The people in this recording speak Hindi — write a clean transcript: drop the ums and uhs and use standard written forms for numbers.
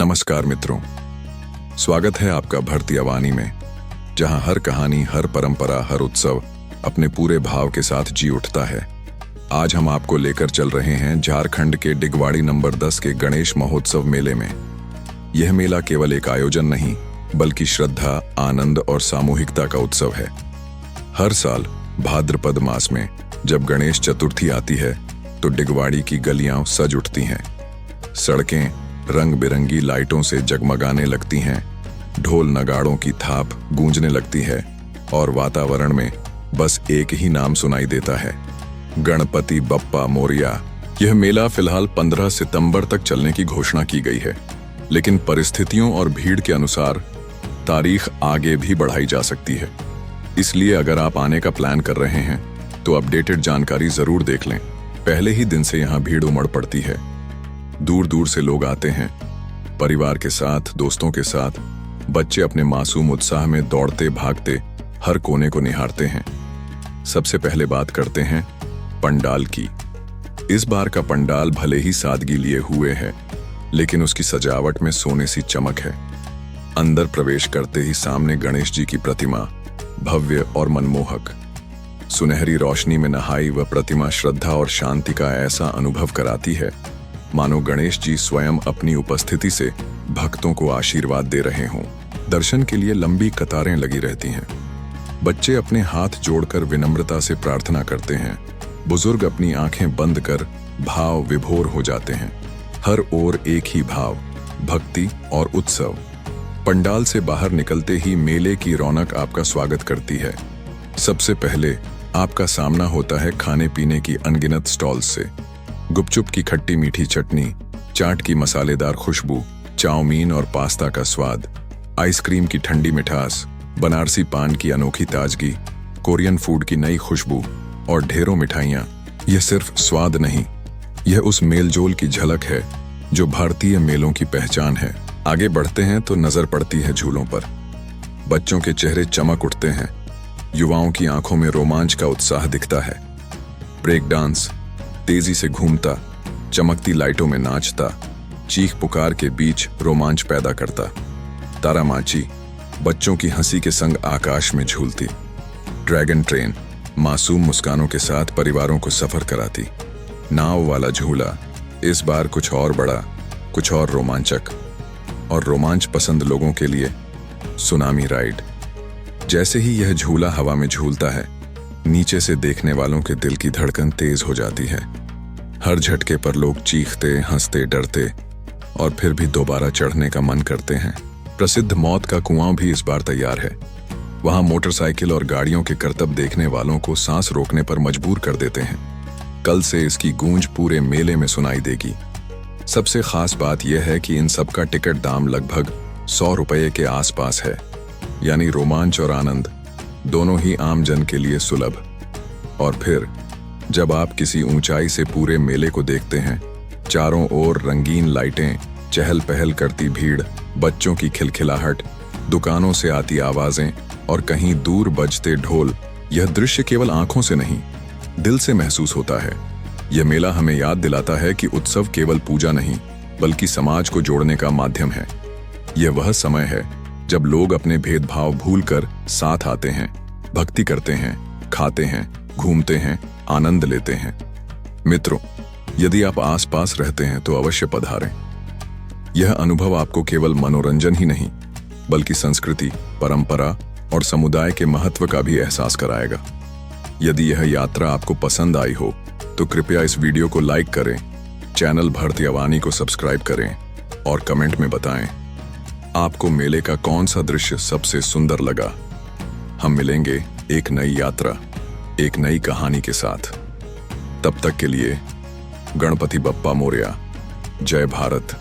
नमस्कार मित्रों, स्वागत है आपका भरती अवानी में, जहां हर कहानी, हर परंपरा, हर उत्सव अपने पूरे भाव के साथ जी उठता है। आज हम आपको लेकर चल रहे हैं झारखंड के डिगवाड़ी नंबर 10 के गणेश महोत्सव मेले में। यह मेला केवल एक आयोजन नहीं, बल्कि श्रद्धा, आनंद और सामूहिकता का उत्सव है। हर साल भाद्रपद मास में जब गणेश चतुर्थी आती है तो डिगवाड़ी की गलियां सज उठती हैं। सड़कें रंग बिरंगी लाइटों से जगमगाने लगती हैं, ढोल नगाड़ों की थाप गूंजने लगती है और वातावरण में बस एक ही नाम सुनाई देता है, गणपति बप्पा मोरिया। यह मेला फिलहाल 15 सितंबर तक चलने की घोषणा की गई है, लेकिन परिस्थितियों और भीड़ के अनुसार तारीख आगे भी बढ़ाई जा सकती है। इसलिए अगर आप आने का प्लान कर रहे हैं तो अपडेटेड जानकारी जरूर देख लें। पहले ही दिन से यहाँ भीड़ उमड़ पड़ती है। दूर दूर से लोग आते हैं, परिवार के साथ, दोस्तों के साथ। बच्चे अपने मासूम उत्साह में दौड़ते भागते हर कोने को निहारते हैं। सबसे पहले बात करते हैं पंडाल की। इस बार का पंडाल भले ही सादगी लिए हुए है, लेकिन उसकी सजावट में सोने सी चमक है। अंदर प्रवेश करते ही सामने गणेश जी की प्रतिमा, भव्य और मनमोहक। सुनहरी रोशनी में नहाई वह प्रतिमा श्रद्धा और शांति का ऐसा अनुभव कराती है मानो गणेश जी स्वयं अपनी उपस्थिति से भक्तों को आशीर्वाद दे रहे हों। दर्शन के लिए लंबी कतारें लगी रहती हैं। बच्चे अपने हाथ जोड़कर विनम्रता से प्रार्थना करते हैं। बुजुर्ग अपनी आंखें बंद कर भाव विभोर हो जाते हैं। हर ओर एक ही भाव, भक्ति और उत्सव। पंडाल से बाहर निकलते ही मेले की रौनक आपका स्वागत करती है। सबसे पहले आपका सामना होता है खाने पीने की अनगिनत स्टॉल्स से। गुपचुप की खट्टी मीठी चटनी, चाट की मसालेदार खुशबू, चाउमीन और पास्ता का स्वाद, आइसक्रीम की ठंडी मिठास, बनारसी पान की अनोखी ताजगी, कोरियन फूड की नई खुशबू और ढेरों मिठाइयाँ। यह सिर्फ स्वाद नहीं, यह उस मेलजोल की झलक है जो भारतीय मेलों की पहचान है। आगे बढ़ते हैं तो नजर पड़ती है झूलों पर। बच्चों के चेहरे चमक उठते हैं, युवाओं की आंखों में रोमांच का उत्साह दिखता है। ब्रेक डांस तेजी से घूमता, चमकती लाइटों में नाचता, चीख पुकार के बीच रोमांच पैदा करता। तारामाची बच्चों की हंसी के संग आकाश में झूलती। ड्रैगन ट्रेन मासूम मुस्कानों के साथ परिवारों को सफर कराती। नाव वाला झूला इस बार कुछ और बड़ा, कुछ और रोमांचक। और रोमांच पसंद लोगों के लिए सुनामी राइड। जैसे ही यह झूला हवा में झूलता है, नीचे से देखने वालों के दिल की धड़कन तेज हो जाती है। हर झटके पर लोग चीखते, हंसते, डरते और फिर भी दोबारा चढ़ने का मन करते हैं। प्रसिद्ध मौत का कुआं भी इस बार तैयार है। वहां मोटरसाइकिल और गाड़ियों के करतब देखने वालों को सांस रोकने पर मजबूर कर देते हैं। कल से इसकी गूंज पूरे मेले में सुनाई देगी। सबसे खास बात यह है कि इन सब का टिकट दाम लगभग 100 रुपये के आसपास है, यानी रोमांच और आनंद दोनों ही आम जन के लिए सुलभ। और फिर जब आप किसी ऊंचाई से पूरे मेले को देखते हैं, चारों ओर रंगीन लाइटें, चहल पहल करती भीड़, बच्चों की खिलखिलाहट, दुकानों से आती आवाजें और कहीं दूर बजते ढोल, यह दृश्य केवल आंखों से नहीं, दिल से महसूस होता है। यह मेला हमें याद दिलाता है कि उत्सव केवल पूजा नहीं, बल्कि समाज को जोड़ने का माध्यम है। यह वह समय है जब लोग अपने भेदभाव भूलकर साथ आते हैं, भक्ति करते हैं, खाते हैं, घूमते हैं, आनंद लेते हैं। मित्रों, यदि आप आसपास रहते हैं तो अवश्य पधारें। यह अनुभव आपको केवल मनोरंजन ही नहीं, बल्कि संस्कृति, परंपरा और समुदाय के महत्व का भी एहसास कराएगा। यदि यह यात्रा आपको पसंद आई हो तो कृपया इस वीडियो को लाइक करें, चैनल भरती अवानी को सब्सक्राइब करें और कमेंट में बताएं आपको मेले का कौन सा दृश्य सबसे सुंदर लगा। हम मिलेंगे एक नई यात्रा, एक नई कहानी के साथ। तब तक के लिए गणपति बप्पा मोरया। जय भारत।